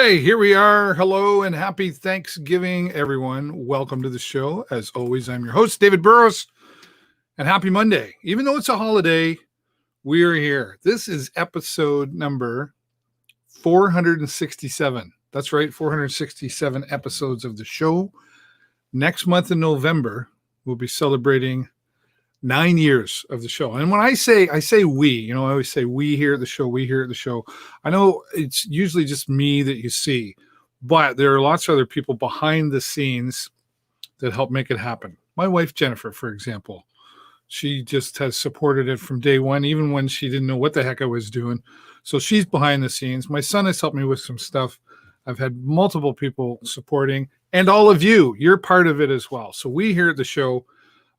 Okay, here we are. Hello and happy Thanksgiving, everyone. Welcome to the show. As always, I'm your host, David Burrows, and happy Monday. Even though it's a holiday, we are here. This is episode number 467. That's right, 467 episodes of the show. Next month in November, we'll be celebrating 9 years of the show. And when I say we, I always say we here at the show, we here at the show. I know it's usually just me that you see, but there are lots of other people behind the scenes that help make it happen. My wife, Jennifer, for example, she just has supported it from day one, even when she didn't know what the heck I was doing. So she's behind the scenes. My son has helped me with some stuff. I've had multiple people supporting, and all of you, you're part of it as well. So we here at the show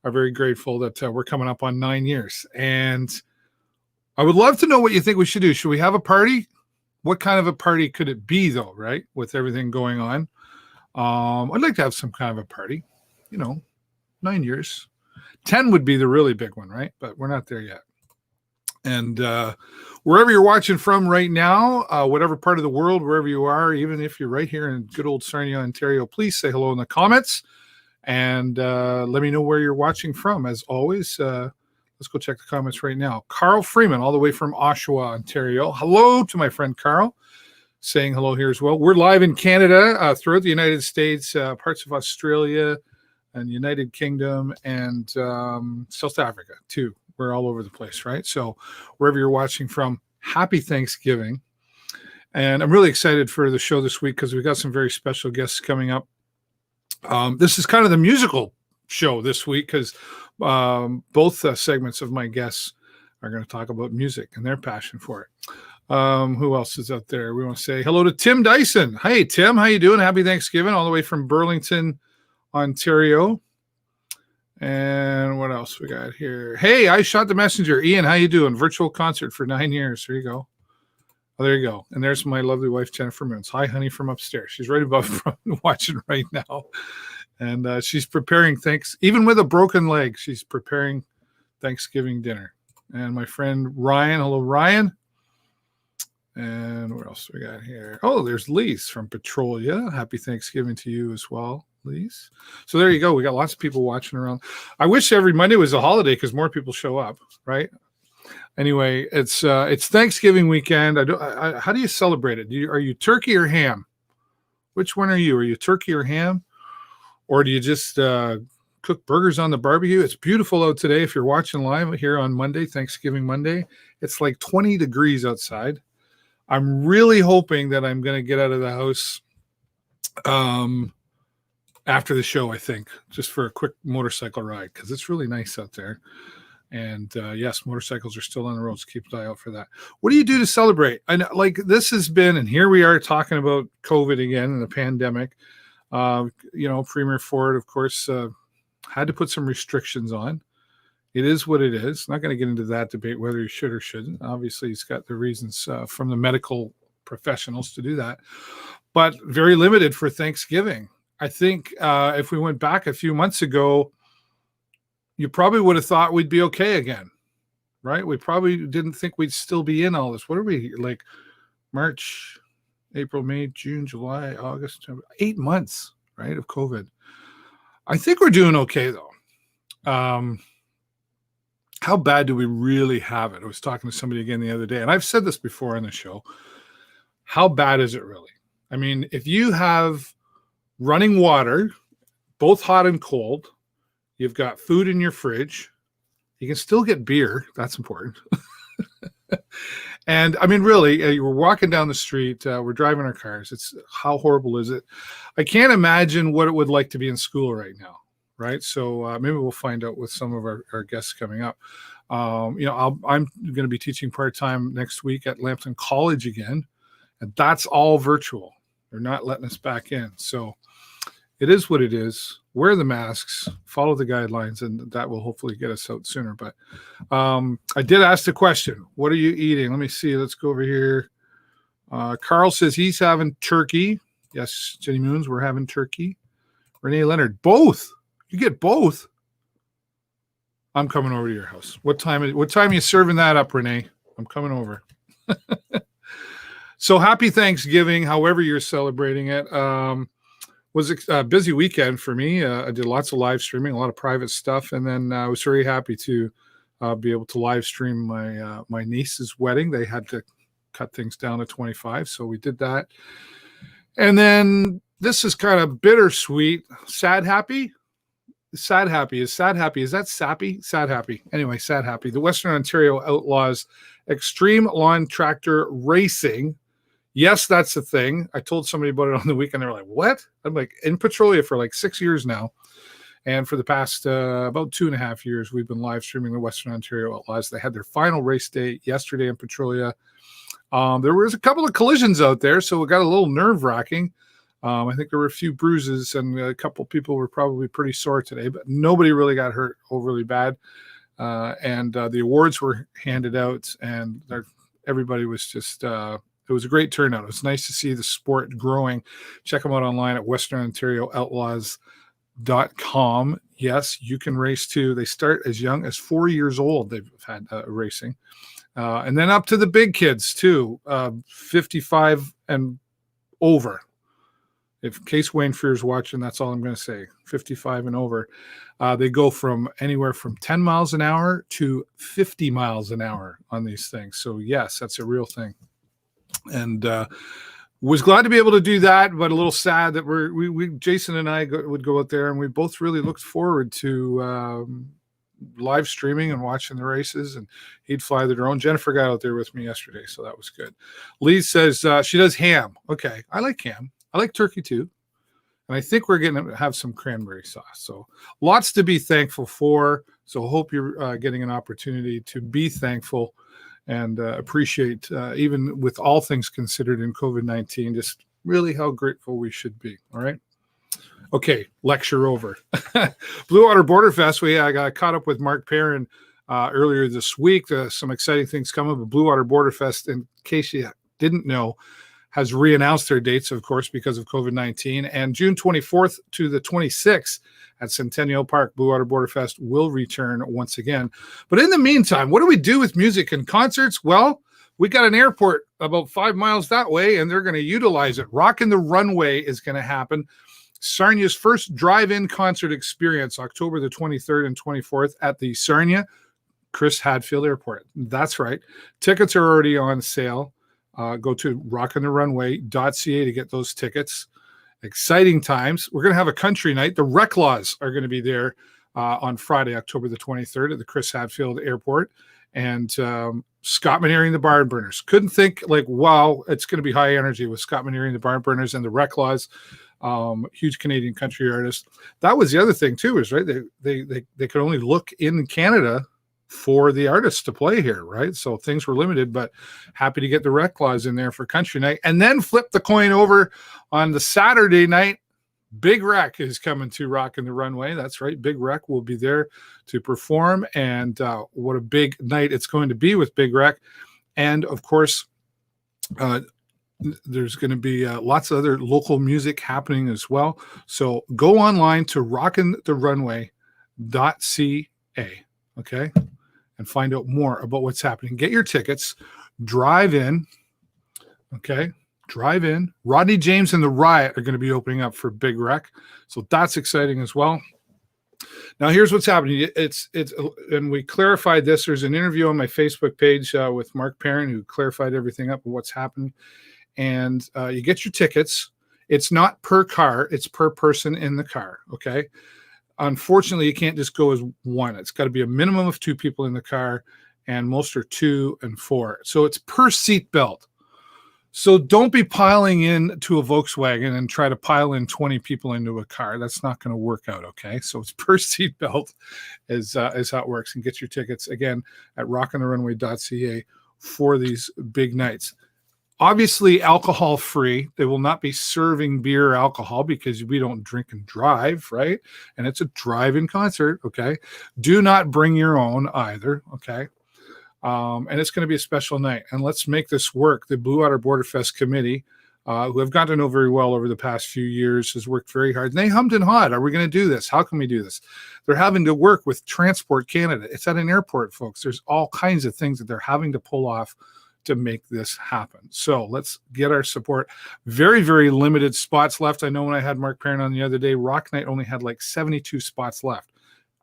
are very grateful that we're coming up on 9 years. And I would love to know what you think we should do. Should we have a party? What kind of a party could it be, though, right? With everything going on. I'd like to have some kind of a party, 9 years. 10 would be the really big one, right? But we're not there yet. And wherever you're watching from right now, whatever part of the world, wherever you are, even if you're right here in good old Sarnia, Ontario, please say hello in the comments. And let me know where you're watching from. As always, let's go check the comments right now. Carl Freeman, all the way from Oshawa, Ontario. Hello to my friend Carl, saying hello here as well. We're live in Canada, throughout the United States, parts of Australia and United Kingdom, and South Africa, too. We're all over the place, right? So wherever you're watching from, happy Thanksgiving. And I'm really excited for the show this week because we've got some very special guests coming up. This is kind of the musical show this week because both segments of my guests are going to talk about music and their passion for it. Who else is out there? We want to say hello to Tim Dyson. Hey, Tim, how you doing? Happy Thanksgiving, all the way from Burlington, Ontario. And what else we got here? Hey, I Shot the Messenger. Ian, how you doing? Virtual concert for 9 years. There you go. Oh, there you go. And there's my lovely wife, Jennifer Moons. Hi, honey, from upstairs. She's right above watching right now. And she's preparing even with a broken leg, she's preparing Thanksgiving dinner. And my friend Ryan. Hello, Ryan. And what else we got here? Oh, there's Lise from Petrolia. Happy Thanksgiving to you as well, Lise. So there you go. We got lots of people watching around. I wish every Monday was a holiday because more people show up, right? Anyway, it's Thanksgiving weekend. How do you celebrate it? Are you turkey or ham? Which one are you? Are you turkey or ham? Or do you just cook burgers on the barbecue? It's beautiful out today. If you're watching live here on Monday, Thanksgiving Monday, it's like 20 degrees outside. I'm really hoping that I'm going to get out of the house after the show, I think, just for a quick motorcycle ride because it's really nice out there. And yes, motorcycles are still on the roads. Keep an eye out for that. What do you do to celebrate? And this has been, and here we are talking about COVID again and the pandemic. Premier Ford, of course, had to put some restrictions on. It is what it is. Not going to get into that debate whether he should or shouldn't. Obviously, he's got the reasons from the medical professionals to do that. But very limited for Thanksgiving. I think if we went back a few months ago, you probably would have thought we'd be okay again, right? We probably didn't think we'd still be in all this. What are we, like March, April, May, June, July, August, 8 months, right, of COVID. I think we're doing okay, though. How bad do we really have it? I was talking to somebody again the other day, and I've said this before on the show. How bad is it really? I mean, if you have running water, both hot and cold, you've got food in your fridge. You can still get beer. That's important. And I mean, really, we're walking down the street. We're driving our cars. It's how horrible is it? I can't imagine what it would like to be in school right now. Right. So maybe we'll find out with some of our guests coming up. I'm going to be teaching part-time next week at Lambton College again. And that's all virtual. They're not letting us back in. So it is what it is. Wear the masks, follow the guidelines, and that will hopefully get us out sooner. But I did ask the question, what are you eating? Let me see. Let's go over here. Carl says he's having turkey. Yes, Jenny Moons, we're having turkey. Renee Leonard, both. You get both. I'm coming over to your house. What time are you serving that up, Renee? I'm coming over. So happy Thanksgiving, however you're celebrating it. Was a busy weekend for me. I did lots of live streaming, a lot of private stuff, and then I was very happy to be able to live stream my niece's wedding. They had to cut things down to 25, so we did that. And then this is kind of bittersweet. Sad happy? Sad happy. Is sad happy? Is that sappy? Sad happy. Anyway, sad happy. The Western Ontario outlaws extreme lawn tractor racing. Yes, that's the thing. I told somebody about it on the weekend. They were like, what? I'm like, in Petrolia for like 6 years now. And for the past about 2.5 years, we've been live streaming the Western Ontario Outlaws. They had their final race day yesterday in Petrolia. There was a couple of collisions out there, so it got a little nerve-wracking. I think there were a few bruises, and a couple of people were probably pretty sore today, but nobody really got hurt overly bad. And the awards were handed out, and everybody was just it was a great turnout. It was nice to see the sport growing. Check them out online at westernontariooutlaws.com. Yes, you can race too. They start as young as 4 years old. They've had racing. And then up to the big kids too, 55 and over. In case Wayne Freer's watching, that's all I'm going to say. 55 and over. They go from anywhere from 10 miles an hour to 50 miles an hour on these things. So yes, that's a real thing. And was glad to be able to do that, but a little sad that we Jason and I would go out there, and we both really looked forward to live streaming and watching the races, and he'd fly the drone. Jennifer got out there with me yesterday, so that was good. Lee says she does ham. Okay, I like ham. I like turkey too, and I think we're going to have some cranberry sauce. So lots to be thankful for. So hope you're getting an opportunity to be thankful and appreciate, even with all things considered in COVID-19, just really how grateful we should be. All right. Okay, lecture over. Blue Water Border Fest. I got caught up with Mark Perrin earlier this week. Some exciting things coming up. Blue Water Border Fest, in case you didn't know, has re-announced their dates, of course, because of COVID-19. And June 24th to the 26th at Centennial Park, Blue Water Border Fest will return once again. But in the meantime, what do we do with music and concerts? Well, we got an airport about 5 miles that way, and they're going to utilize it. Rockin' the Runway is going to happen. Sarnia's first drive-in concert experience, October the 23rd and 24th at the Sarnia Chris Hadfield Airport. That's right. Tickets are already on sale. Go to rockintherunway.ca to get those tickets. Exciting times. We're going to have a country night. The Reclaws are going to be there on Friday, October the 23rd at the Chris Hadfield Airport. And Scott Manieri and the Barn Burners. Couldn't think wow, it's going to be high energy with Scott Manieri and the Barn Burners and the Reclaws. Huge Canadian country artist. That was the other thing too, is right. They could only look in Canada for the artists to play here, right? So things were limited, but happy to get the Reclaws in there for country night. And then flip the coin over on the Saturday night. Big Wreck is coming to Rockin' the Runway. That's right. Big Wreck will be there to perform. And what a big night it's going to be with Big Wreck. And of course, there's going to be lots of other local music happening as well. So go online to rockintherunway.ca, okay, and find out more about what's happening. Get your tickets. Drive in, okay? Drive in. Rodney James and the Riot are going to be opening up for Big Wreck, so that's exciting as well. Now, here's what's happening. It's and we clarified this. There's an interview on my Facebook page with Mark Perrin who clarified everything up and what's happening. And you get your tickets. It's not per car. It's per person in the car, okay? Unfortunately, you can't just go as one. It's got to be a minimum of 2 people in the car, and most are 2 and 4. So it's per seat belt. So don't be piling in to a Volkswagen and try to pile in 20 people into a car. That's not going to work out, okay? So it's per seat belt is how it works. And get your tickets, again, at rockintherunway.ca for these big nights. Obviously, alcohol-free. They will not be serving beer or alcohol because we don't drink and drive, right? And it's a drive-in concert, okay? Do not bring your own either, okay? And it's going to be a special night. And let's make this work. The Blue Water Border Fest Committee, who I've gotten to know very well over the past few years, has worked very hard. And they hummed and hawed. Are we going to do this? How can we do this? They're having to work with Transport Canada. It's at an airport, folks. There's all kinds of things that they're having to pull off to make this happen. So let's get our support. Very, very limited spots left. I know when I had Mark Perrin on the other day, Rock Night only had like 72 spots left.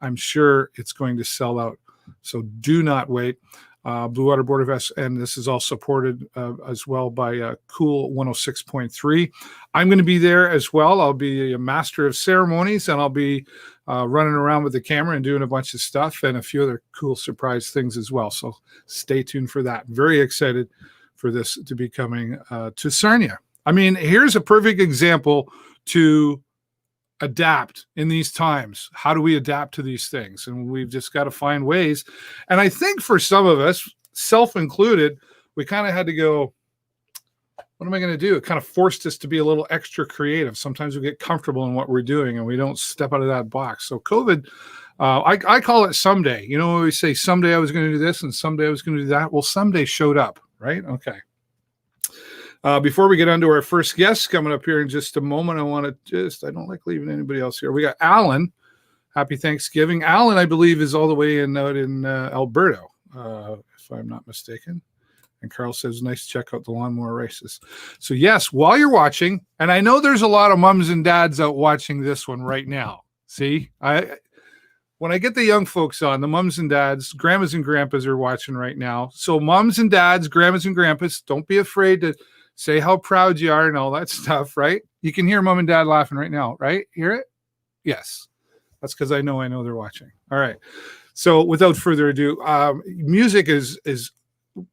I'm sure it's going to sell out. So do not wait. Blue Water Border Vest, and this is all supported as well by Cool 106.3. I'm going to be there as well. I'll be a master of ceremonies, and I'll be running around with the camera and doing a bunch of stuff and a few other cool surprise things as well. So stay tuned for that. Very excited for this to be coming to Sarnia. I mean, here's a perfect example to adapt in these times. How do we adapt to these things? And we've just got to find ways. And I think for some of us, self included, we kind of had to go, what am I going to do? It kind of forced us to be a little extra creative. Sometimes we get comfortable in what we're doing and we don't step out of that box. So COVID, I call it someday. You know, we say someday I was going to do this and someday I was going to do that. Well, someday showed up, right? Okay. Before we get on to our first guest coming up here in just a moment, I don't like leaving anybody else here. We got Alan. Happy Thanksgiving. Alan, I believe, is all the way out in Alberta, if I'm not mistaken. And Carl says, nice to check out the lawnmower races. So yes, while you're watching, and I know there's a lot of mums and dads out watching this one right now. See, when I get the young folks on, the mums and dads, grandmas and grandpas are watching right now. So mums and dads, grandmas and grandpas, don't be afraid to say how proud you are and all that stuff, right? You can hear mom and dad laughing right now, right? Hear it? Yes. That's because I know they're watching. All right. So without further ado, music is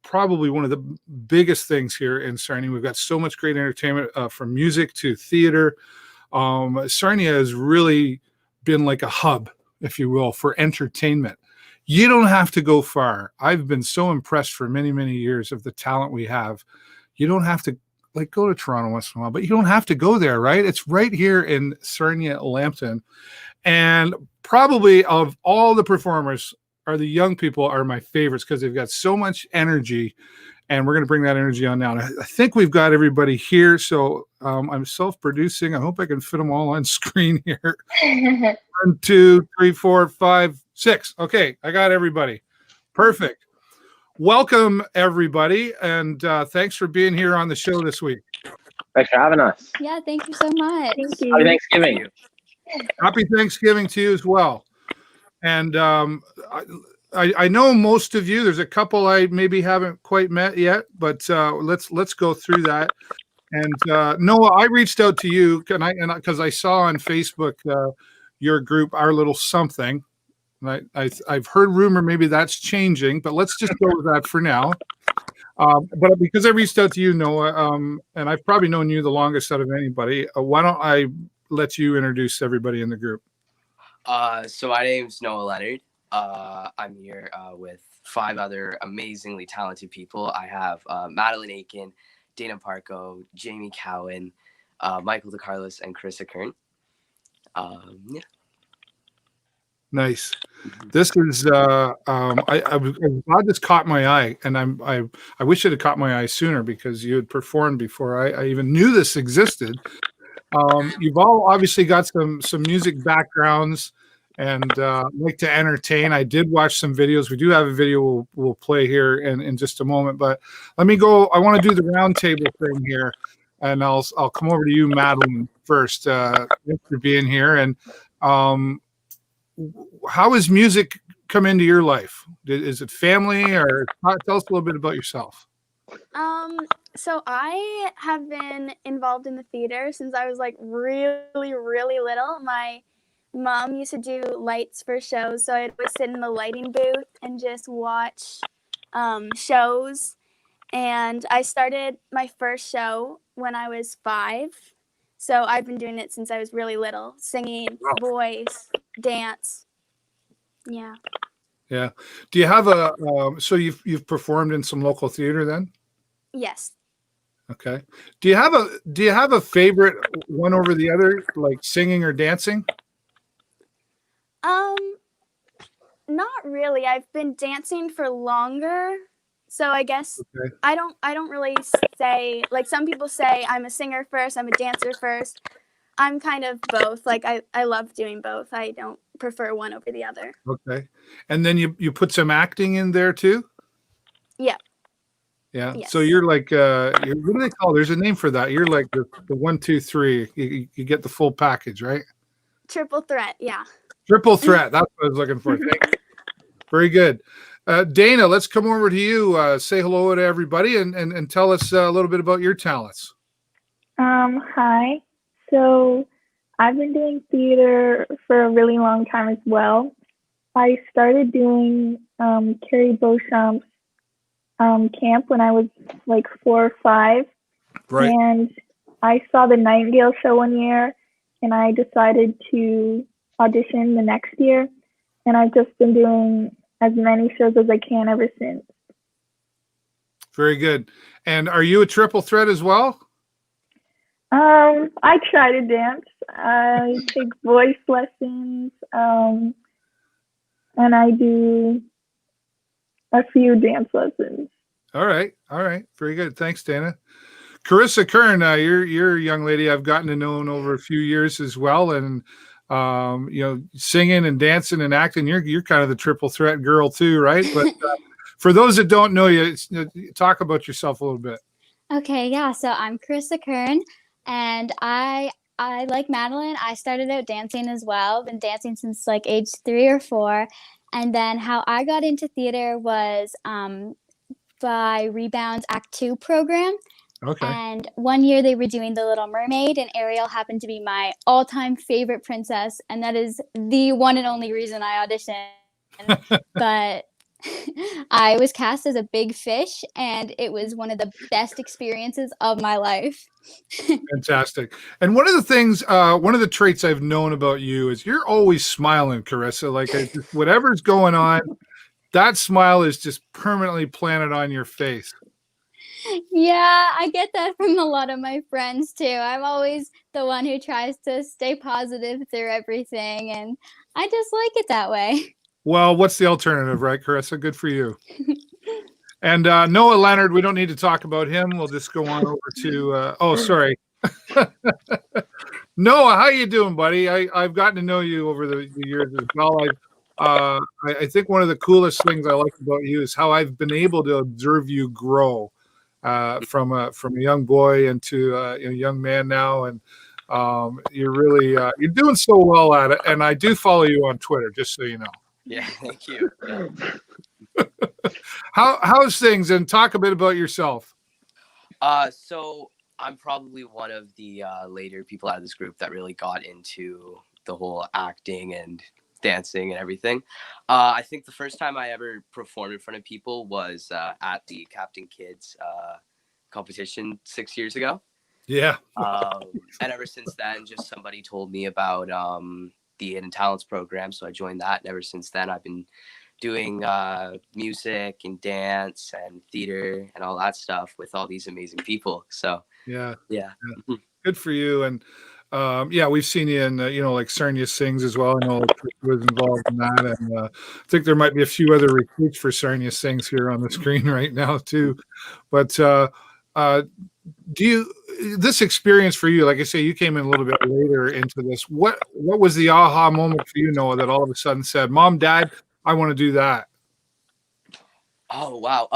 probably one of the biggest things here in Sarnia. We've got so much great entertainment, from music to theater. Sarnia has really been like a hub, if you will, for entertainment. You don't have to go far. I've been so impressed for many, many years of the talent we have. You don't have to go to Toronto once in a while, but you don't have to go there, right? It's right here in Sarnia, Lambton. And probably of all the performers, the young people are my favorites because they've got so much energy, and we're going to bring that energy on now. And I think we've got everybody here. So I'm self-producing. I hope I can fit them all on screen here. 1, 2, 3, 4, 5, 6. Okay, I got everybody. Perfect. Welcome, everybody, and thanks for being here on the show this week. Thanks for having us. Yeah, thank you so much. Thank you. Happy Thanksgiving. Happy Thanksgiving to you as well. And I know most of you. There's a couple I maybe haven't quite met yet, but let's go through that. And Noah, I reached out to you because I saw on Facebook your group, Our Little Something. I've heard rumor maybe that's changing, but let's just go with that for now. But because I reached out to you, Noah, and I've probably known you the longest out of anybody, why don't I let you introduce everybody in the group? So my name's Noah Leonard. I'm here with 5 other amazingly talented people. I have Madelin Aitken, Dana Parco, Jaymie Cowan, Michael Decarolis, and Chris Kern. Yeah. Nice. This is I'm glad this caught my eye, and I wish it had caught my eye sooner because you had performed before I even knew this existed. You've all obviously got some music backgrounds and like to entertain. I did watch some videos. We do have a video we'll play here in just a moment, but let me go. I want to do the round table thing here, and I'll come over to you, Madelin, first. Thanks for being here. And how has music come into your life? Is it family, or tell us a little bit about yourself? So I have been involved in the theater since I was like really, really little. My mom used to do lights for shows, so I'd always sit in the lighting booth and just watch shows. And I started my first show when I was 5. So I've been doing it since I was really little, singing, voice, dance. Yeah. Yeah. Do you have so you've performed in some local theater then? Yes. Okay. Do you have a favorite one over the other, like singing or dancing? Not really. I've been dancing for longer. So I guess okay. I don't really say, like some people say I'm a singer first, I'm a dancer first. I'm kind of both. Like I love doing both. I don't prefer one over the other. Okay. And then you put some acting in there too? Yeah. Yeah. Yes. So you're like, what do they call? There's a name for that. You're like the 1, 2, 3. You get the full package, right? Triple threat. Yeah. Triple threat. That's what I was looking for. Thank you. Very good. Dana, let's come over to you. Say hello to everybody and tell us a little bit about your talents. Hi. So I've been doing theater for a really long time as well. I started doing Carrie Beauchamp's camp when I was like 4 or 5. Right. And I saw the Nightingale show one year, and I decided to audition the next year. And I've just been doing as many shows as I can ever since. Very good. And are you a triple threat as well? I try to dance. I take voice lessons, and I do a few dance lessons. All right. Very good. Thanks, Dana. Carissa Kern, you're a young lady I've gotten to know over a few years as well, and singing and dancing and acting. You're kind of the triple threat girl too, right? But for those that don't know you, talk about yourself a little bit. Okay, yeah. So I'm Carissa Kern, and I like Madelin. I started out dancing as well. Been dancing since like age 3 or 4, and then how I got into theater was by Rebound's Act 2 program. Okay. And one year they were doing The Little Mermaid, and Ariel happened to be my all-time favorite princess, and that is the one and only reason I auditioned. But I was cast as a big fish, and it was one of the best experiences of my life. Fantastic. And one of the things, one of the traits I've known about you is you're always smiling, Carissa. Like whatever's going on, that smile is just permanently planted on your face. Yeah, I get that from a lot of my friends too. I'm always the one who tries to stay positive through everything, and I just like it that way. Well, what's the alternative, right, Carissa? Good for you. And Noah Leonard, we don't need to talk about him. We'll just go on over to, sorry. Noah, how you doing, buddy? I've gotten to know you over the years as well. I think one of the coolest things I like about you is how I've been able to observe you grow from a young boy into a young man now, and you're really you're doing so well at it. And I do follow you on Twitter, just so you know. Yeah, thank you. How's things? And talk a bit about yourself. So I'm probably one of the later people out of this group that really got into the whole acting and dancing and everything. I think the first time I ever performed in front of people was at the Captain Kids competition 6 years ago. Yeah. And ever since then, just somebody told me about the Hidden Talents program, so I joined that. And ever since then, I've been doing music and dance and theater and all that stuff with all these amazing people. So yeah. Good for you. And we've seen you in like Sarnia Sings as well. I know Chris was involved in that, and I think there might be a few other recruits for Sarnia Sings here on the screen right now too. But this experience for you, like I say, you came in a little bit later into this. What was the aha moment for you, Noah, that all of a sudden said, "Mom, Dad, I want to do that"? Oh, wow.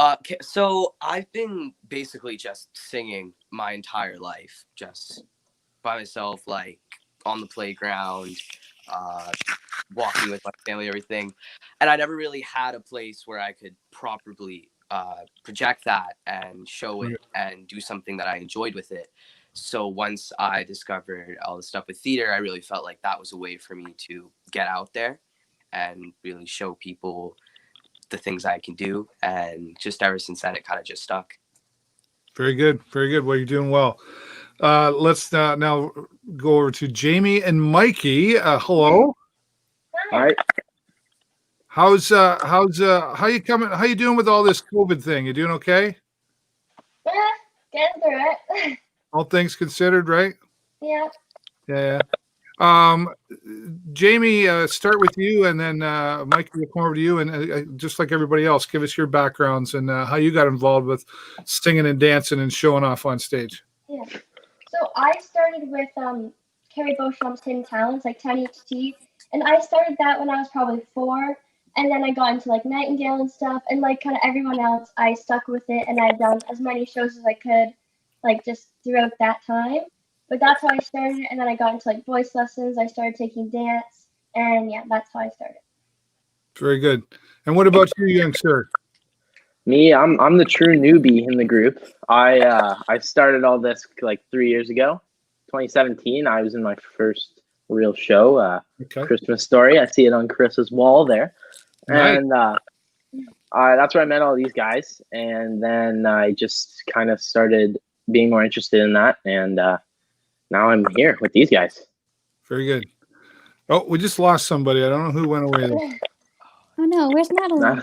So I've been basically just singing my entire life, just by myself, like on the playground, walking with my family, everything. And I never really had a place where I could properly project that and show it and do something that I enjoyed with it. So once I discovered all the stuff with theater, I really felt like that was a way for me to get out there and really show people the things I can do. And just ever since then, it kind of just stuck. Very good. Well, you're doing well. Let's now go over to Jaymie and Mikey. Hello. All right. How you coming? How you doing with all this COVID thing? You doing okay? Yeah, getting through it. All things considered, right? Yeah. Yeah. Jaymie, start with you, and then Mike will come over to you, and just like everybody else, give us your backgrounds and how you got involved with singing and dancing and showing off on stage. Yeah. So I started with Carrie Beauchamp's Hidden Talents, like 10HT, and I started that when I was probably 4, And then I got into like Nightingale and stuff, and like kind of everyone else, I stuck with it, and I've done as many shows as I could, like just throughout that time. But that's how I started, and then I got into like voice lessons. I started taking dance, and yeah, that's how I started. Very good. And what about you, young sir? Me, I'm the true newbie in the group. I started all this like 3 years ago, 2017. I was in my first real show, Okay. Christmas Story. I see it on Chris's wall there, Nice. and that's where I met all these guys. And then I just kind of started being more interested in that, and now I'm here with these guys. Very good. Oh, we just lost somebody. I don't know who went away there. Oh no, where's Madeline?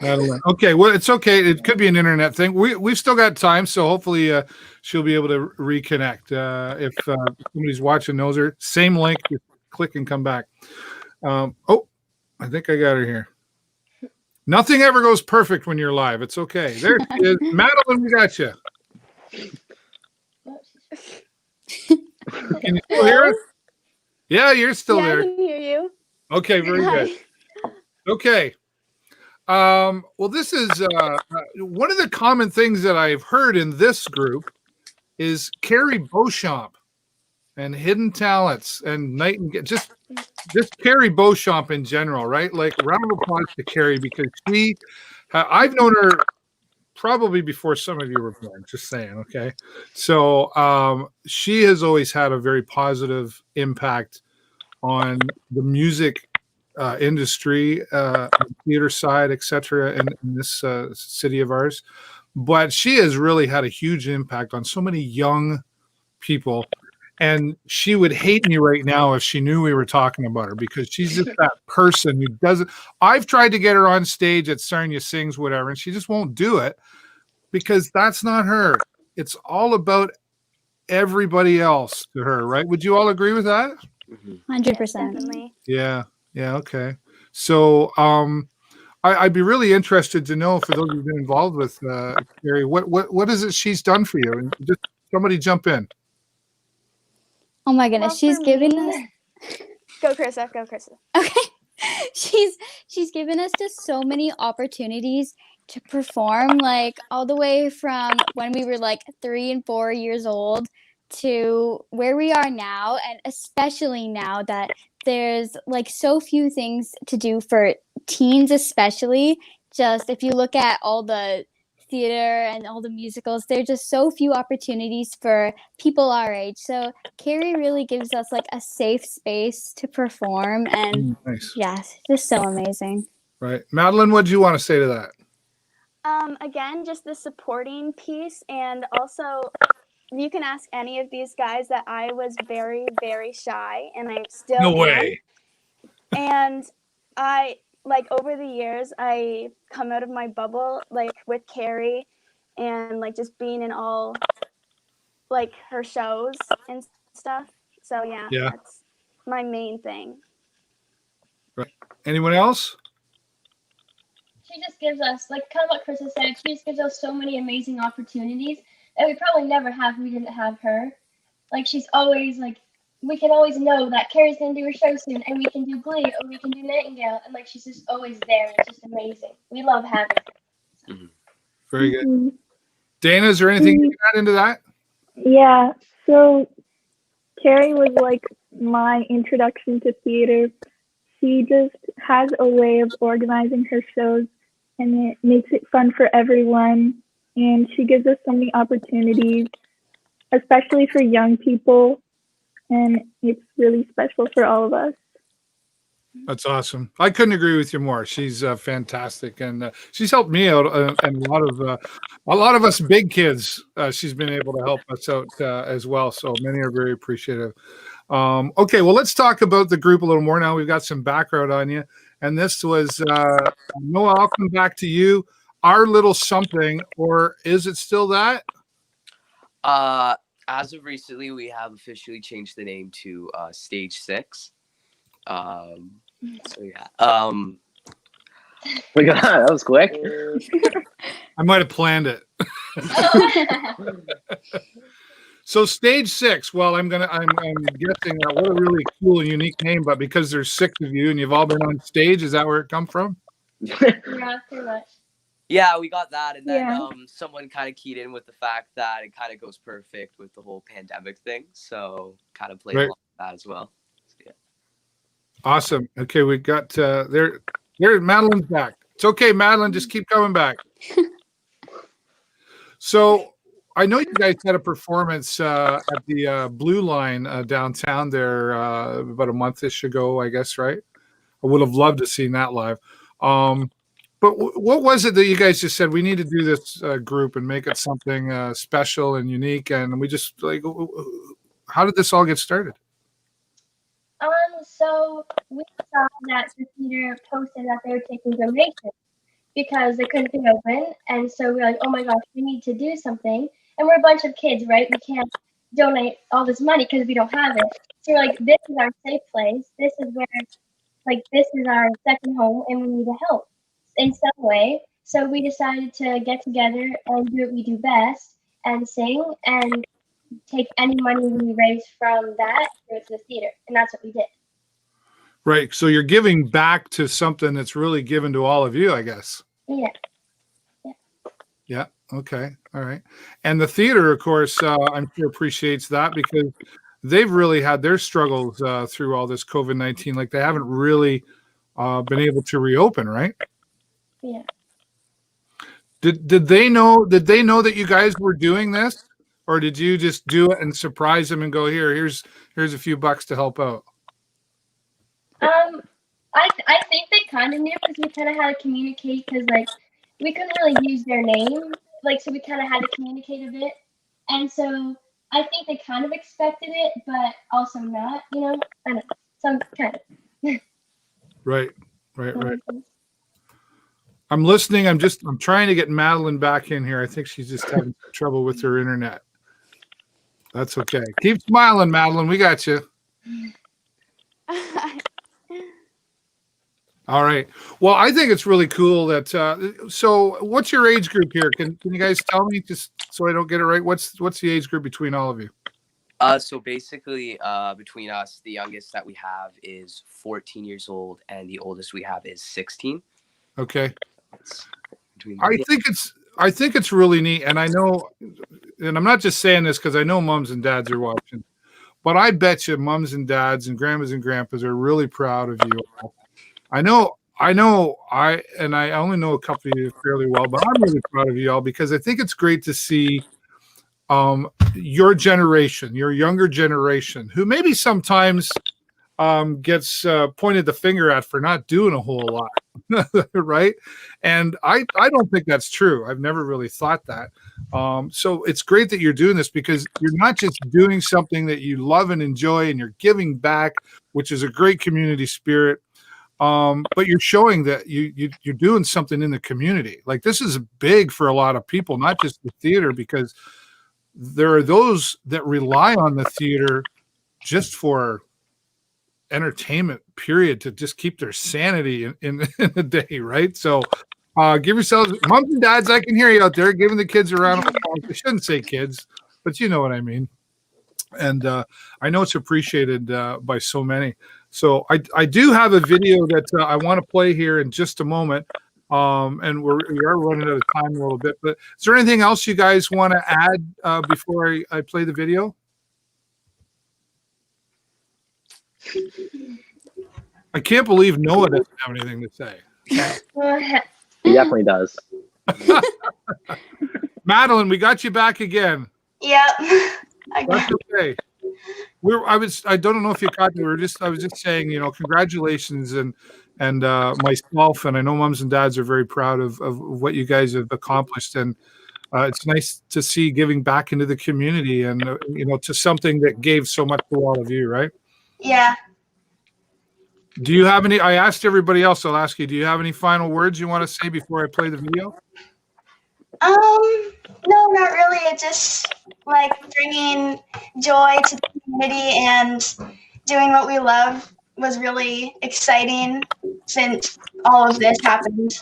Madeline. Okay, well, it's okay. It could be an internet thing. We've still got time, so hopefully she'll be able to reconnect. If somebody's watching knows her, same link, just click and come back. Oh, I think I got her here. Nothing ever goes perfect when you're live. It's okay. There she is. Madeline, we got you. Can you still hear us? Yeah, you're still Yeah, there. I can hear you. Okay, very Hi. good. Okay. Well, this is one of the common things that I've heard in this group is Carrie Beauchamp and Hidden Talents and Nightingale. Just Carrie Beauchamp in general, right? Like, round of applause to Carrie, because I've known her probably before some of you were born, just saying, okay? So she has always had a very positive impact on the music industry, theater side, etc., in this city of ours. But she has really had a huge impact on so many young people. And she would hate me right now if she knew we were talking about her, because she's just that person who doesn't. I've tried to get her on stage at Sarnia Sings, whatever, and she just won't do it, because that's not her. It's all about everybody else to her, right? Would you all agree with that? 100%. Definitely. Yeah. Okay. So I'd be really interested to know, for those who've been involved with Carrie, what is it she's done for you? And just somebody jump in. Oh my goodness, Well, she's for given me- us. Go, Krista. Go, Krista. Okay, she's given us just so many opportunities to perform, like all the way from when we were like 3 and 4 years old to where we are now, and especially now that there's like so few things to do for teens, especially. Just if you look at all the theater and all the musicals, there's just so few opportunities for people our age. So Carrie really gives us like a safe space to perform, and Nice. yes, just so amazing. Right. Madeline, what do you want to say to that? Again, just the supporting piece, and also you can ask any of these guys that I was very, very shy, and I still No am. way. And I, like, over the years, I come out of my bubble, like, with Carrie, and, like, just being in all, like, her shows and stuff. So, yeah. That's my main thing. Right. Anyone else? She just gives us, like kind of what Chris has said, she just gives us so many amazing opportunities that we probably never have if we didn't have her. Like, she's always like, we can always know that Carrie's gonna do her show soon, and we can do Glee or we can do Nightingale, and like she's just always there. It's just amazing. We love having her. Very good. Mhm. Dana, is there anything you can add into that? Yeah, so Carrie was like my introduction to theater. She just has a way of organizing her shows, and it makes it fun for everyone. And she gives us so many opportunities, especially for young people. And it's really special for all of us. That's awesome. I couldn't agree with you more. She's fantastic, and she's helped me out, and a lot of us big kids. She's been able to help us out as well. So many are very appreciative. Okay, well, let's talk about the group a little more now. We've got some background on you, and this was Noah. I'll come back to you. Our Little Something, or is it still that? As of recently, we have officially changed the name to Stage 6. So yeah. Look at that. That was quick. I might have planned it. So Stage 6. Well, I'm guessing what a really cool and unique name, but because there's 6 of you and you've all been on stage, is that where it come from? Yeah, pretty much. Yeah, we got that, and then Yeah. someone kind of keyed in with the fact that it kind of goes perfect with the whole pandemic thing, so kind of played Right. along with that as well. So, yeah. Awesome. Okay, we got there. Madeline's back. It's okay, Madeline. Just keep coming back. So I know you guys had a performance at the Blue Line downtown there about a month-ish ago, I guess, right? I would have loved to seen that live. But what was it that you guys just said we need to do this group and make it something special and unique? And we just like, how did this all get started? So we saw that the theater posted that they were taking donations because they couldn't be open, and so we were like, oh my gosh, we need to do something. And we're a bunch of kids, right? We can't donate all this money because we don't have it. So we're like, this is our safe place. This is where, like, this is our second home, and we need to help in some way. So we decided to get together and do what we do best and sing and take any money we raise from that to the theater, and that's what we did. Right. So you're giving back to something that's really given to all of you, I guess. Yeah. Yeah. Okay. All right. And the theater, of course, I'm sure appreciates that because they've really had their struggles through all this COVID-19. Like they haven't really been able to reopen, right? Yeah. Did they know that you guys were doing this, or did you just do it and surprise them and go here's a few bucks to help out? I think they kind of knew because we kind of had to communicate because like we couldn't really use their name, like so we kind of had to communicate a bit, and so I think they kind of expected it, but also not, you know. I don't know, some kind of. Right. I'm listening. I'm trying to get Madeline back in here. I think she's just having trouble with her internet. That's okay. Keep smiling, Madeline. We got you. All right. Well, I think it's really cool that. So, what's your age group here? Can you guys tell me just so I don't get it right? What's the age group between all of you? So basically, between us, the youngest that we have is 14 years old, and the oldest we have is 16. Okay. Between I think it's really neat, and I know, and I'm not just saying this because I know moms and dads are watching, but I bet you moms and dads and grandmas and grandpas are really proud of you all. I only know a couple of you fairly well, but I'm really proud of you all because I think it's great to see your generation, your younger generation, who maybe sometimes gets pointed the finger at for not doing a whole lot, right? And I don't think that's true. I've never really thought that. So it's great that you're doing this because you're not just doing something that you love and enjoy, and you're giving back, which is a great community spirit. But you're showing that you're doing something in the community. Like this is big for a lot of people, not just the theater, because there are those that rely on the theater just for entertainment, period, to just keep their sanity in the day, right? So give yourselves, moms and dads, I can hear you out there giving the kids a round of applause. I shouldn't say kids, but you know what I mean. And I know it's appreciated by so many. So I do have a video that I want to play here in just a moment. And we are running out of time a little bit. But is there anything else you guys want to add before I play the video? I can't believe Noah doesn't have anything to say. He definitely does. Madeline, we got you back again. Yep. That's okay. I don't know if you caught me. I was just saying, congratulations and myself, and I know moms and dads are very proud of what you guys have accomplished, and it's nice to see giving back into the community and to something that gave so much to all of you, right? Yeah. Do you have any? I asked everybody else. I'll ask you. Do you have any final words you want to say before I play the video? No, not really. It's just like bringing joy to the community and doing what we love was really exciting since all of this happened.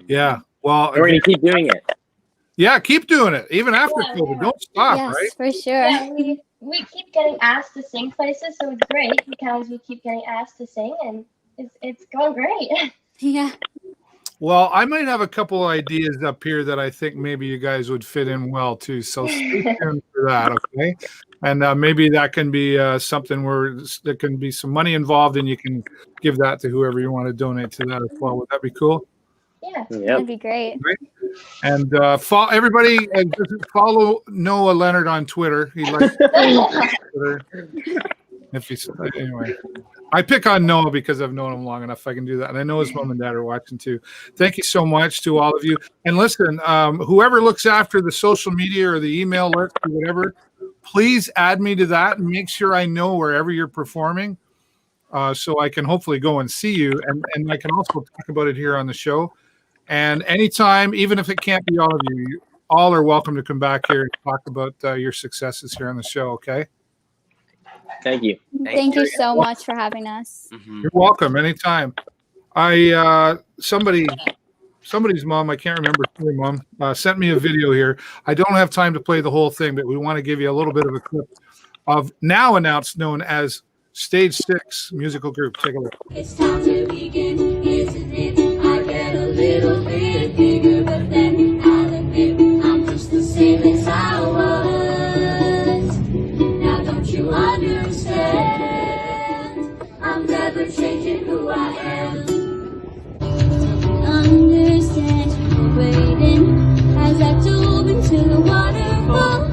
Yeah. Well, We're going to keep doing it. Yeah, keep doing it. Even after COVID. Don't stop, Yes, right? for sure. Yeah, we keep getting asked to sing places, so it's great because we keep getting asked to sing, and it's going great. Yeah. Well, I might have a couple ideas up here that I think maybe you guys would fit in well too. So stay tuned for that, okay? And maybe that can be something where there can be some money involved, and you can give that to whoever you want to donate to that as well. Would that be cool? Yeah. Yep. That'd be great. And everybody follow Noah Leonard on Twitter. He likes Twitter. If he's anyway, I pick on Noah because I've known him long enough. I can do that, and I know his mom and dad are watching too. Thank you so much to all of you. And listen, whoever looks after the social media or the email list or whatever, please add me to that and make sure I know wherever you're performing, so I can hopefully go and see you, and I can also talk about it here on the show. And anytime, even if it can't be all of you, you all are welcome to come back here and talk about your successes here on the show. Okay. Thank you. Thank you so much for having us. You're welcome. Anytime. Somebody's mom, I can't remember her mom, sent me a video here. I don't have time to play the whole thing, but we want to give you a little bit of a clip of now announced known as Stage 6 musical group. Take a look. It's time to begin, isn't it? I get a little bit bigger, but then I'll admit I'm just the same as I was. Now don't you understand? I'm never changing who I am. Understand, waiting as I dove into the waterfall.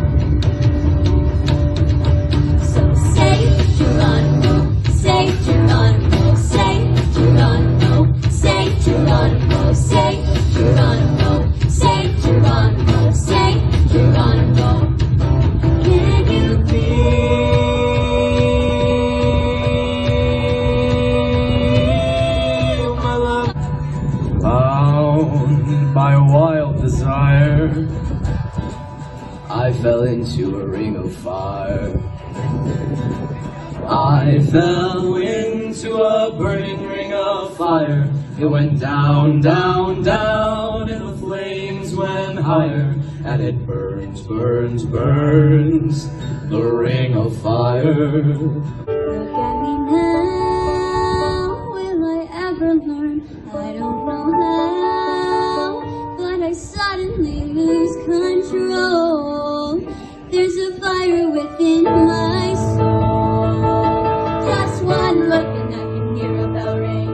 So say Geronimo, say Geronimo, say Geronimo, say Geronimo, say Geronimo, say Geronimo, say Geronimo. Can you feel my love? Bound by a wild desire, I fell into a ring of fire. I fell into a burning ring of fire. It went down, down, down, and the flames went higher. And it burns, burns, burns, the ring of fire. Look at me now, will I ever learn? I don't know how, but I suddenly lose control. There's a fire within my soul. Just one look and I can hear a bell ring.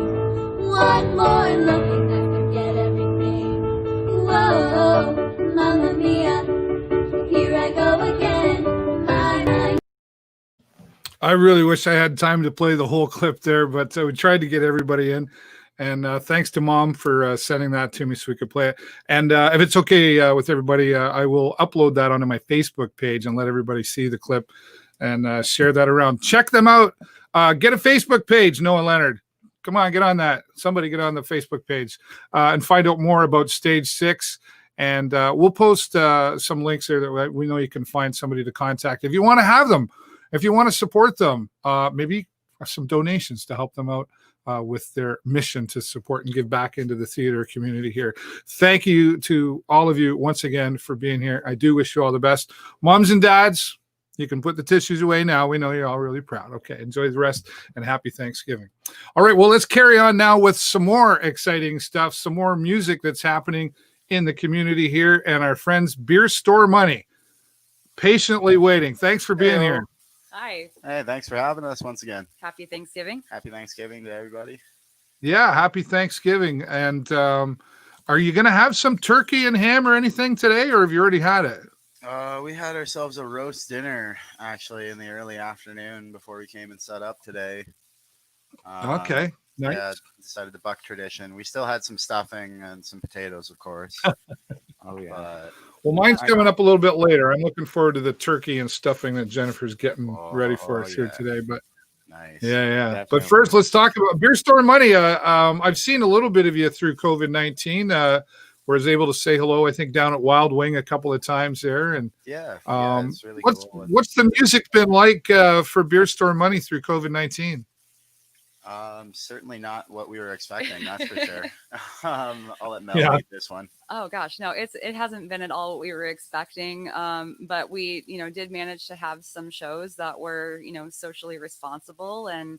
One more look and I forget everything. Whoa, Mamma Mia, here I go again. My mind. I really wish I had time to play the whole clip there, but we tried to get everybody in. And thanks to Mom for sending that to me so we could play it. And if it's okay with everybody, I will upload that onto my Facebook page and let everybody see the clip and share that around. Check them out. Get a Facebook page, Noah Leonard. Come on, get on that. Somebody get on the Facebook page and find out more about Stage 6. And we'll post some links there that we know you can find somebody to contact. If you want to have them, if you want to support them, maybe some donations to help them out with their mission to support and give back into the theater community here. Thank you to all of you once again for being here. I do wish you all the best. Moms and dads, you can put the tissues away now. We know you're all really proud. Okay, enjoy the rest and happy Thanksgiving. All right, well, let's carry on now with some more exciting stuff, some more music that's happening in the community here, and our friends Beer Store Money, patiently waiting. Thanks for being here. Hi. Hey, thanks for having us once again. Happy Thanksgiving. Happy Thanksgiving to everybody. Yeah, happy Thanksgiving. And are you going to have some turkey and ham or anything today, or have you already had it? We had ourselves a roast dinner, actually, in the early afternoon before we came and set up today. Okay, nice. Yeah, decided to buck tradition. We still had some stuffing and some potatoes, of course. Oh, yeah. Well, mine's coming up a little bit later. I'm looking forward to the turkey and stuffing that Jennifer's getting ready for us here today. But nice. Yeah. Definitely. But first, let's talk about Beer Store Money. I've seen a little bit of you through COVID-19. Was able to say hello, I think, down at Wild Wing a couple of times there. And yeah, it's really cool. What's the music been like for Beer Store Money through COVID-19? Certainly not what we were expecting, that's for sure. I'll let Mel lead this one. Oh gosh, no, it hasn't been at all what we were expecting. But we, did manage to have some shows that were, socially responsible and,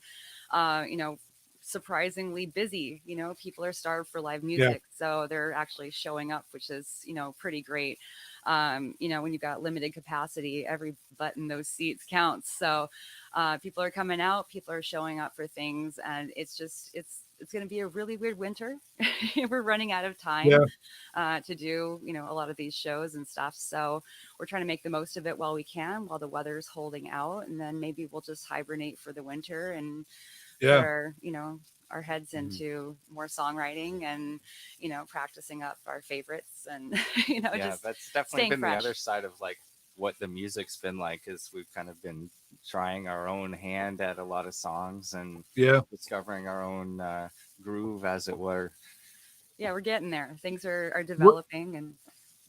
surprisingly busy. People are starved for live music, so they're actually showing up, which is pretty great. When you've got limited capacity, every butt in those seats counts. So people are coming out, people are showing up for things, and it's going to be a really weird winter. We're running out of time to do a lot of these shows and stuff, so we're trying to make the most of it while we can, while the weather's holding out, and then maybe we'll just hibernate for the winter and put our heads into more songwriting and practicing up our favorites and just that's definitely been fresh. The other side of like what the music's been like, is we've kind of been trying our own hand at a lot of songs and discovering our own groove, as it were. We're getting there. Things are developing, and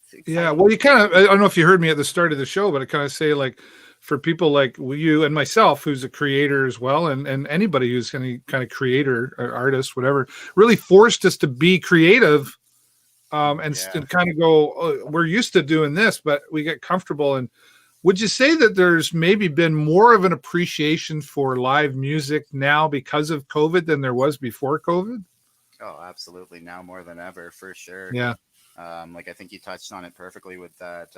it's exciting. Well, you kind of, I don't know if you heard me at the start of the show, but I kind of say, like, for people like you and myself, who's a creator as well, and anybody who's any kind of creator or artist, whatever, really forced us to be creative, and kind of go, oh, we're used to doing this, but we get comfortable. And would you say that there's maybe been more of an appreciation for live music now because of COVID than there was before COVID? Oh, absolutely. Now more than ever, for sure. Yeah. Like I think you touched on it perfectly with that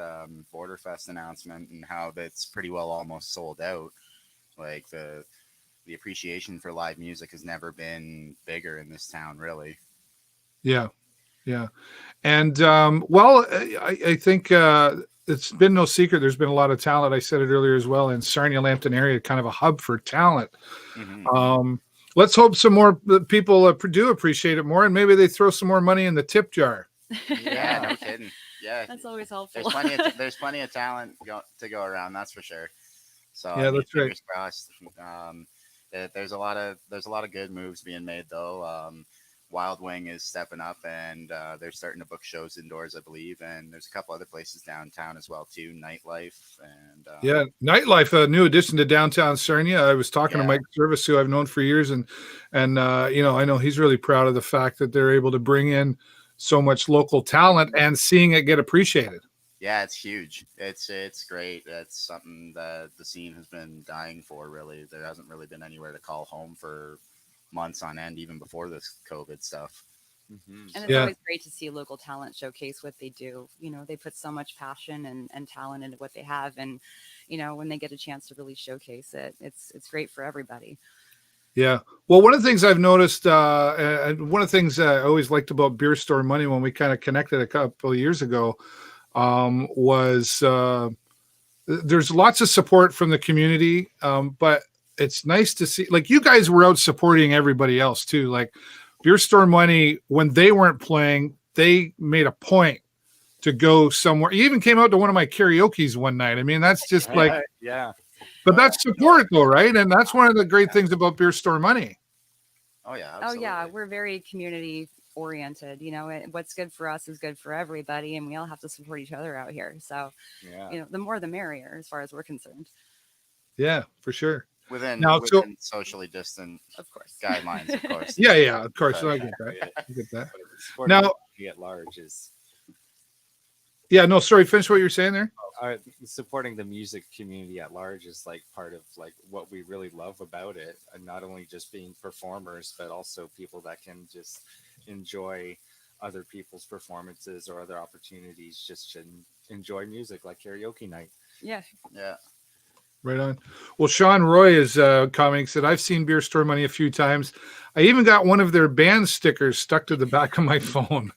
Border Fest announcement and how that's pretty well almost sold out. Like the appreciation for live music has never been bigger in this town, really. Yeah. And I think it's been no secret. There's been a lot of talent. I said it earlier as well, in Sarnia Lambton area, kind of a hub for talent. Mm-hmm. Let's hope some more people do appreciate it more, and maybe they throw some more money in the tip jar. Yeah, no kidding. Yeah, that's always helpful. There's plenty of talent to go around. That's for sure. So that's right. Crossed. There's a lot of good moves being made though. Wild Wing is stepping up, and they're starting to book shows indoors, I believe. And there's a couple other places downtown as well too. Nightlife and Nightlife, a new addition to downtown Sarnia. I was talking to Mike Service, who I've known for years, and I know he's really proud of the fact that they're able to bring in so much local talent and seeing it get appreciated. Yeah, it's huge. It's great. That's something that the scene has been dying for, really. There hasn't really been anywhere to call home for months on end, even before this COVID stuff. Mm-hmm. And it's always great to see local talent showcase what they do. They put so much passion and talent into what they have. And, when they get a chance to really showcase it, it's great for everybody. Yeah. Well, one of the things I've noticed, and one of the things I always liked about Beer Store Money when we kind of connected a couple of years ago, was there's lots of support from the community, but it's nice to see, like, you guys were out supporting everybody else too. Like Beer Store Money, when they weren't playing, they made a point to go somewhere. You even came out to one of my karaoke's one night. I mean, that's just like, but that's support though, right? And that's one of the great things about Beer Store Money. Oh yeah. Absolutely. Oh yeah. We're very community oriented. What's good for us is good for everybody, and we all have to support each other out here. So, the more the merrier, as far as we're concerned. Yeah, for sure. Within socially distant, of course, guidelines, of course. Yeah, of course. I get that. I get that. Now, at large is. Yeah, no, sorry. Finish what you're saying there. Supporting the music community at large is like part of like what we really love about it, and not only just being performers, but also people that can just enjoy other people's performances or other opportunities just to enjoy music, like karaoke night. Yeah. Right on. Well, Sean Roy is commenting, said, I've seen Beer Store Money a few times. I even got one of their band stickers stuck to the back of my phone.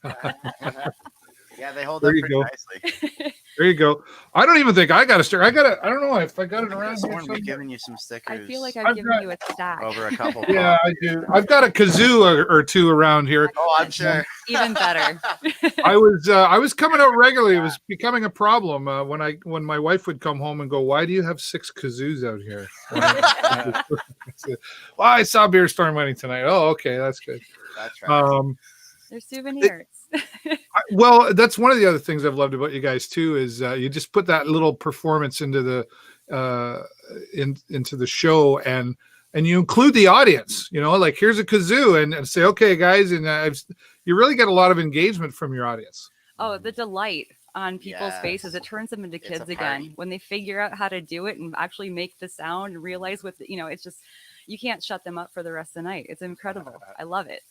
Yeah, they hold up pretty nicely. There you go. I don't even think I got a sticker. I don't know if I got it around here. We've given you some stickers. I feel like I've given you a stack. Over a couple. Yeah, I do. I've got a kazoo or two around here. Oh, I'm sure. Even better. I was coming out regularly. It was becoming a problem when my wife would come home and go, "Why do you have 6 kazoos out here?" Well, I saw Beer Store Money tonight. Oh, okay, that's good. That's right. They're souvenirs. Well, that's one of the other things I've loved about you guys too, is you just put that little performance into the into the show, and you include the audience, like here's a kazoo, and say, okay guys, and you really get a lot of engagement from your audience. Oh, the delight on people's faces, it turns them into kids again when they figure out how to do it and actually make the sound and realize it's just, you can't shut them up for the rest of the night. It's incredible. I love it.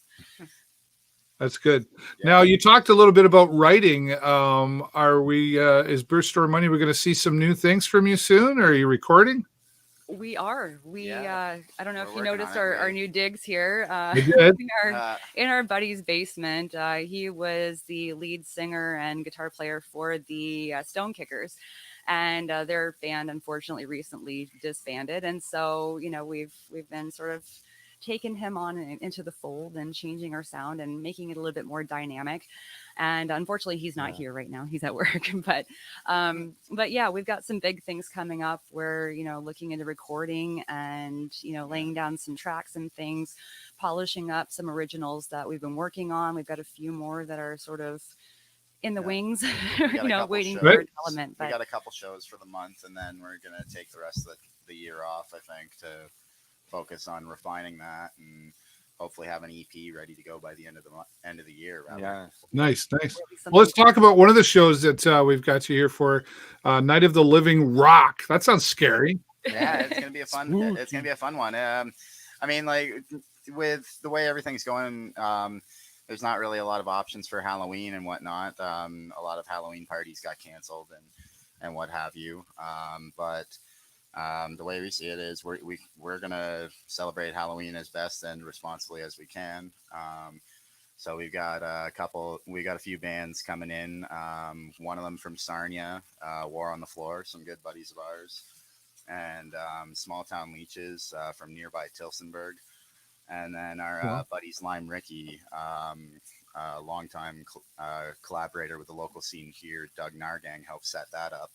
That's good. Now, you talked a little bit about writing. Are we, is Burst Store Money, we're going to see some new things from you soon? Or are you recording? We are. I don't know if you working noticed on it, our right? new digs here did. in our buddy's basement. He was the lead singer and guitar player for the Stone Kickers, and their band unfortunately recently disbanded. And so, we've been sort of taking him on into the fold and changing our sound and making it a little bit more dynamic. And unfortunately, he's not here right now. He's at work. But yeah, we've got some big things coming up. We're, looking into recording and, laying down some tracks and things, polishing up some originals that we've been working on. We've got a few more that are sort of in the wings, waiting for development. We got a couple shows for the month, and then we're going to take the rest of the year off, I think, to focus on refining that and hopefully have an EP ready to go by the end of the year. Yeah, nice. Well, let's talk about one of the shows that we've got you here for, Night of the Living Rock. That sounds scary. Yeah, it's gonna be a fun. It's gonna be a fun one. I mean, like with the way everything's going, there's not really a lot of options for Halloween and whatnot. A lot of Halloween parties got canceled and what have you. But the way we see it is we're gonna celebrate Halloween as best and responsibly as we can. So we've got a few bands coming in. One of them from Sarnia, War on the Floor, some good buddies of ours, and Small Town Leeches from nearby Tilsonburg, and then our buddies Lime Ricky, a longtime collaborator with the local scene here, Doug Nargang, helped set that up.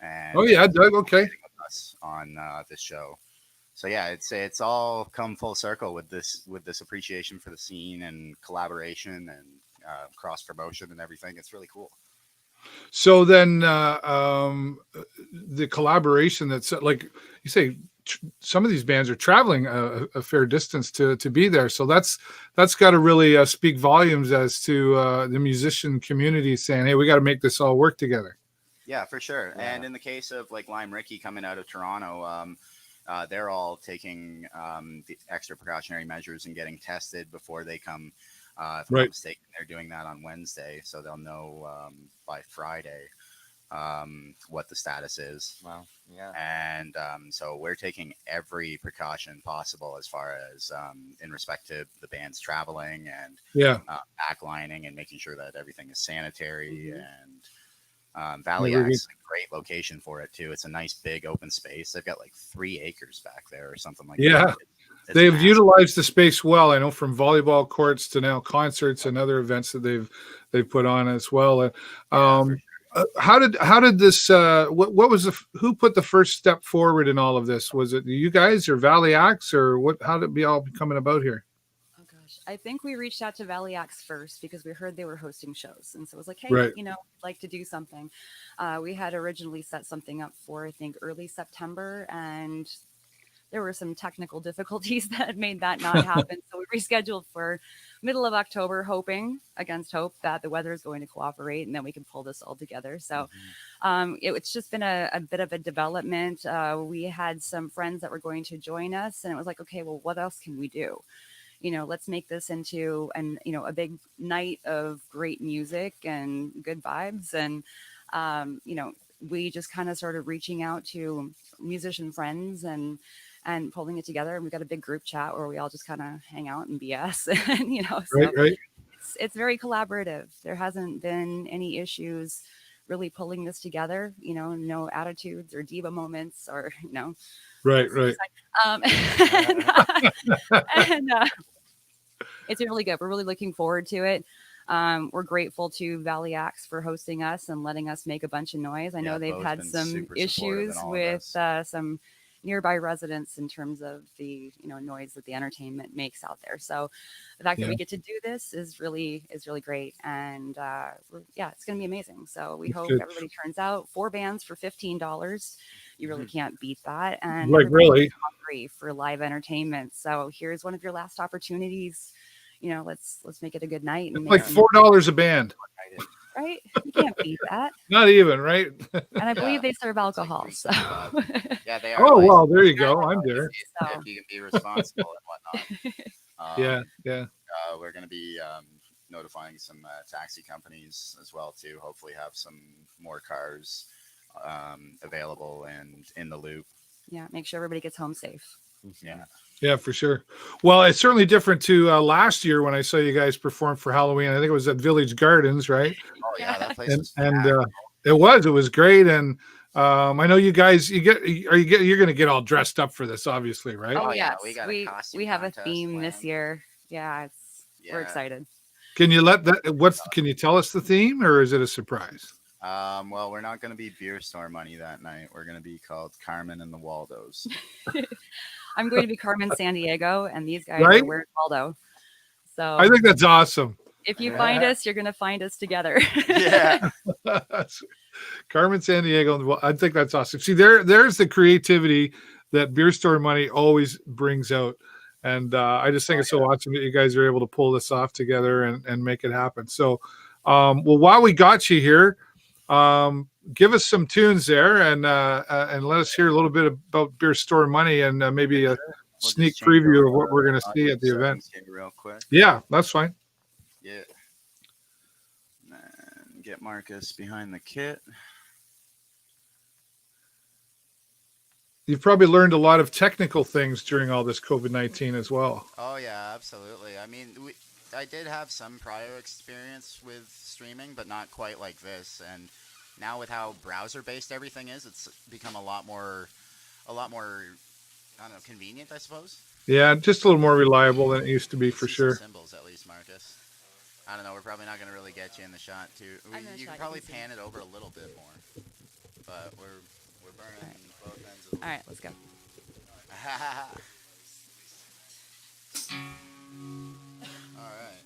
And Doug, okay. Us on this show. So yeah, it's all come full circle with this appreciation for the scene and collaboration and cross promotion and everything. It's really cool. So then the collaboration, that's like you say, some of these bands are traveling a fair distance to be there. So that's got to really speak volumes as to the musician community saying, hey, we got to make this all work together. Yeah, for sure. Yeah. And in the case of like Lime Ricky coming out of Toronto, they're all taking the extra precautionary measures and getting tested before they come. If I'm not mistaken, they're doing that on Wednesday, so they'll know by Friday what the status is. Wow. Yeah. And so we're taking every precaution possible as far as in respect to the band's traveling and backlining and making sure that everything is sanitary. And Valley Axe, a great location for it too. It's a nice big open space. They've got like 3 acres back there or something like that. Yeah, they've utilized the space well. I know, from volleyball courts to now concerts and other events that they've put on as well. How did this? What was who put the first step forward in all of this? Was it you guys or Valley Axe, or what? How did it be all coming about here? I think we reached out to Valley Axe first because we heard they were hosting shows. And so it was like, hey, we'd like to do something. We had originally set something up for, I think, early September, and there were some technical difficulties that made that not happen. So we rescheduled for middle of October, hoping against hope that the weather is going to cooperate and then we can pull this all together. So it's just been a bit of a development. We had some friends that were going to join us, and it was like, okay, well, what else can we do? Let's make this into a big night of great music and good vibes. And, we just kind of started reaching out to musician friends and pulling it together. And we got a big group chat where we all just kind of hang out and BS. And, it's very collaborative. There hasn't been any issues really pulling this together, no attitudes or diva moments or, Right. It's really good. We're really looking forward to it. We're grateful to Valley Axe for hosting us and letting us make a bunch of noise. I know they've had some issues with some nearby residents in terms of the noise that the entertainment makes out there. So the fact that we get to do this is really great, and it's going to be amazing. So we hope everybody turns out. 4 bands for $15. You really can't beat that, and really hungry for live entertainment. So here's one of your last opportunities. Let's make it a good night. And like $4 a band. right? You can't beat that. Not even, right? And I believe they serve alcohol. So Yeah, they are. Oh, well, licensed. there you go. I'm there. If you can be responsible and whatnot. Yeah. We're going to be notifying some taxi companies as well too. Hopefully, have some more cars available and in the loop. yeah, make sure everybody gets home safe. Yeah. Yeah, for sure. Well, it's certainly different to last year when I saw you guys perform for Halloween. I think it was at Village Gardens, right? Oh yeah, that place it was great. And I know you guys, you're going to get all dressed up for this, obviously, right? Oh, yeah, yes. we got a We have a costume theme planned. this year. Yeah, we're excited. Can you can you tell us the theme, or is it a surprise? Well, we're not going to be beer store money that night. We're going to be called Carmen and the Waldos. I'm going to be Carmen Sandiego, and these guys Right? are wearing Waldo. So I think that's awesome. if you find us, you're going to find us together. Yeah. Carmen Sandiego. Well, I think that's awesome. See, there's the creativity that Beer Store Money always brings out. And I just think it's so awesome that you guys are able to pull this off together and make it happen. So, well, while we got you here, give us some tunes there and let us hear a little bit about Beer Store Money and maybe a sneak preview of what we're going to see at the event. Real quick. Yeah, that's fine. Yeah. And get Marcus behind the kit. You've probably learned a lot of technical things during all this COVID-19 as well. Oh yeah, absolutely. I mean, I did have some prior experience with streaming, but not quite like this. And now with how browser-based everything is, it's become a lot more, I don't know, convenient, I suppose. Yeah, just a little more reliable than it used to be for sure. Symbols, at least, Marcus. I don't know. We're probably not going to really get you in the shot too. You can probably pan it over a little bit more, but we're burning both ends of the. All right, let's go. All right.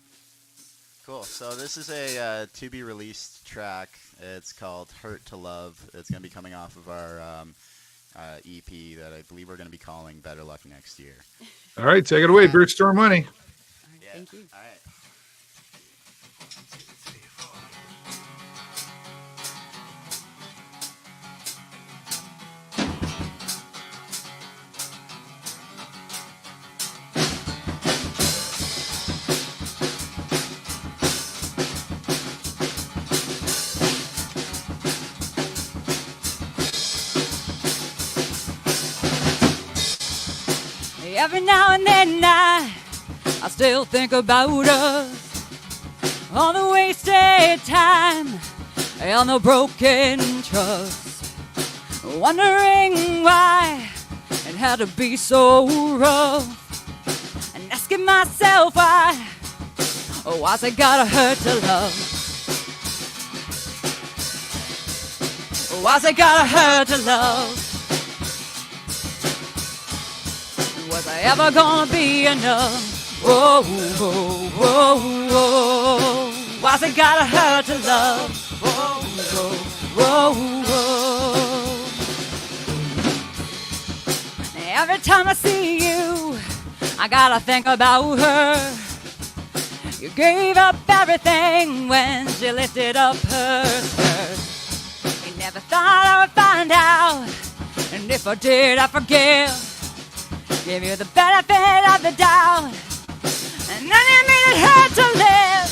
Cool. So this is a to be released track. It's called "Hurt to Love." It's going to be coming off of our EP that I believe we're going to be calling "Better Luck Next Year." All right, take it away, Beer Store Money. Yeah. Thank you. All right. Every now and then I still think about us, all the wasted time and the broken trust, wondering why it had to be so rough, and asking myself why's it gotta hurt to love? Why's it gotta hurt to love? Was I ever gonna be enough? Whoa, whoa, whoa, whoa. Why's it gotta hurt to love? Whoa, whoa, whoa, whoa. Every time I see you, I gotta think about her. You gave up everything when she lifted up her skirt. You never thought I would find out, and if I did, I forgive. Give you the benefit of the doubt, and then you made it hard to live.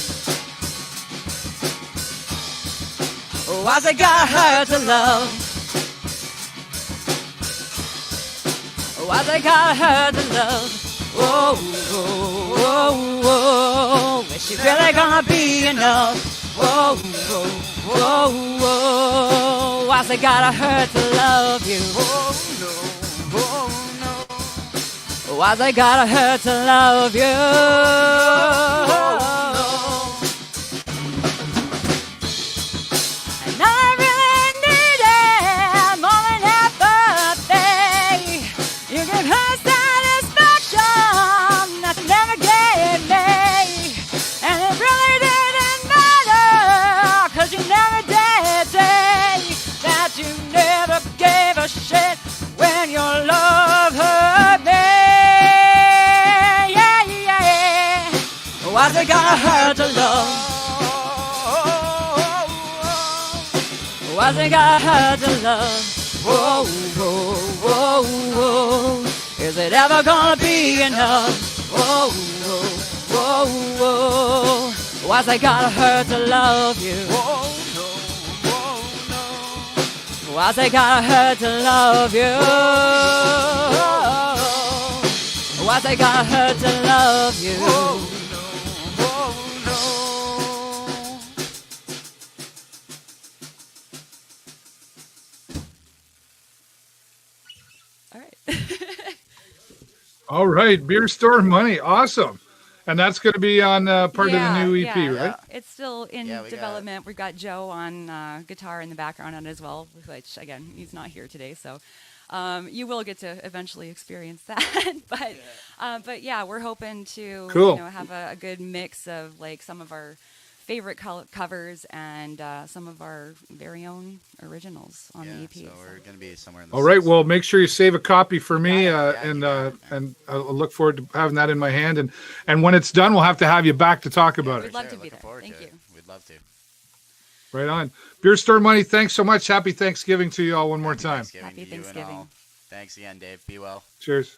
Why's it gotta hurt to love? Why's it gotta hurt to love? Whoa, whoa, whoa, whoa. Is she really gonna be enough? Whoa, whoa, whoa, whoa. Why's it gotta hurt to love you? Oh no, oh no. Why's it gotta hurt to love you? And I really needed more than empathy. You give her satisfaction that you never gave me. And it really didn't matter, 'cause you never did say that you never gave a shit when your love hurt me. Why's it gotta hurt to love? I think I had to love. Whoa, whoa, whoa, whoa. Is it ever gonna be enough? Whoa, whoa, whoa, whoa. I think I hurt to love you. Whoa, no, whoa, no. I think I hurt to love you. I think I hurt to love you. Whoa, no, whoa, no. All right. All right, Beer Store Money, awesome, and that's going to be on part of the new EP, right? It's still in development. We've got Joe on guitar in the background on it as well, which again he's not here today, so you will get to eventually experience that. But yeah, we're hoping to have a good mix of like some of our favorite covers and some of our very own originals on the EP. So we're going to be somewhere in the All right, well, make sure you save a copy for me, and I'll look forward to having that in my hand. And when it's done, we'll have to have you back to talk about it. We'd love to be there. Thank you. We'd love to. Right on. Beer Store Money, thanks so much. Happy Thanksgiving to you all one more time. Happy Thanksgiving. Thanks again, Dave. Be well. Cheers.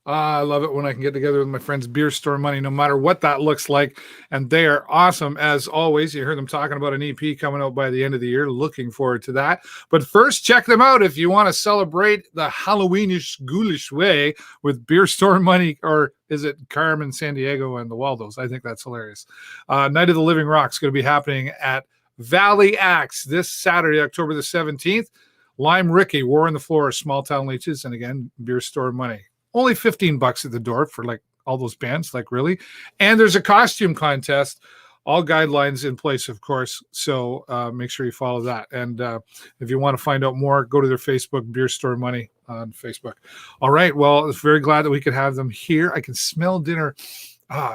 I love it when I can get together with my friends Beer Store Money, no matter what that looks like. And they are awesome as always. You heard them talking about an EP coming out by the end of the year. Looking forward to that. But first, check them out if you want to celebrate the Halloweenish, ghoulish way with Beer Store Money, or is it Carmen San Diego and the Waldos? I think that's hilarious. Night of the Living Rock is going to be happening at Valley Axe this Saturday, October the 17th. Lime Ricky, War on the Floor, Small Town Leeches, and again, Beer Store Money. Only $15 at the door for like all those bands, like really. And there's a costume contest, all guidelines in place, of course. So make sure you follow that. And if you want to find out more, go to their Facebook, Beer Store Money on Facebook. All right. Well, I was very glad that we could have them here. I can smell dinner.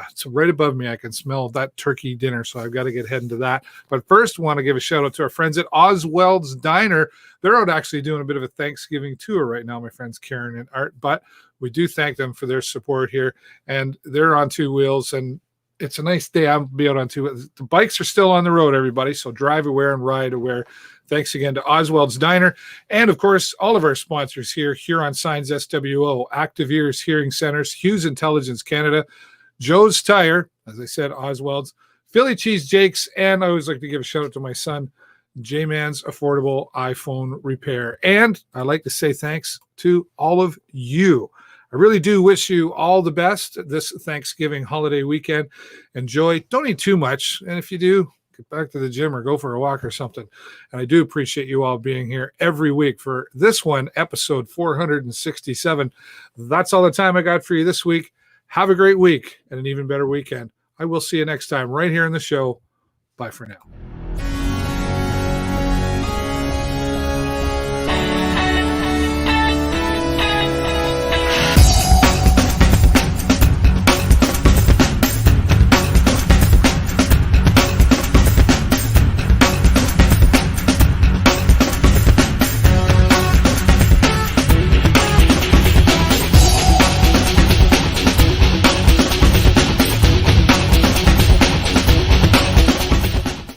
It's right above me. I can smell that turkey dinner, so I've got to get heading to that. But first, I want to give a shout out to our friends at Oswald's Diner. They're out actually doing a bit of a Thanksgiving tour right now, my friends Karen and Art. But we do thank them for their support here. And they're on two wheels, and it's a nice day. I'll be out on two wheels. The bikes are still on the road, everybody, so drive aware and ride aware. Thanks again to Oswald's Diner. And, of course, all of our sponsors here, Huron Signs SWO, Active Ears Hearing Centers, Hughes Intelligence Canada, Joe's Tire, as I said, Oswald's, Philly Cheese Jake's, and I always like to give a shout out to my son, J-Man's Affordable iPhone Repair. And I like to say thanks to all of you. I really do wish you all the best this Thanksgiving holiday weekend. Enjoy. Don't eat too much. And if you do, get back to the gym or go for a walk or something. And I do appreciate you all being here every week for this one, episode 467. That's all the time I got for you this week. Have a great week and an even better weekend. I will see you next time right here in the show. Bye for now.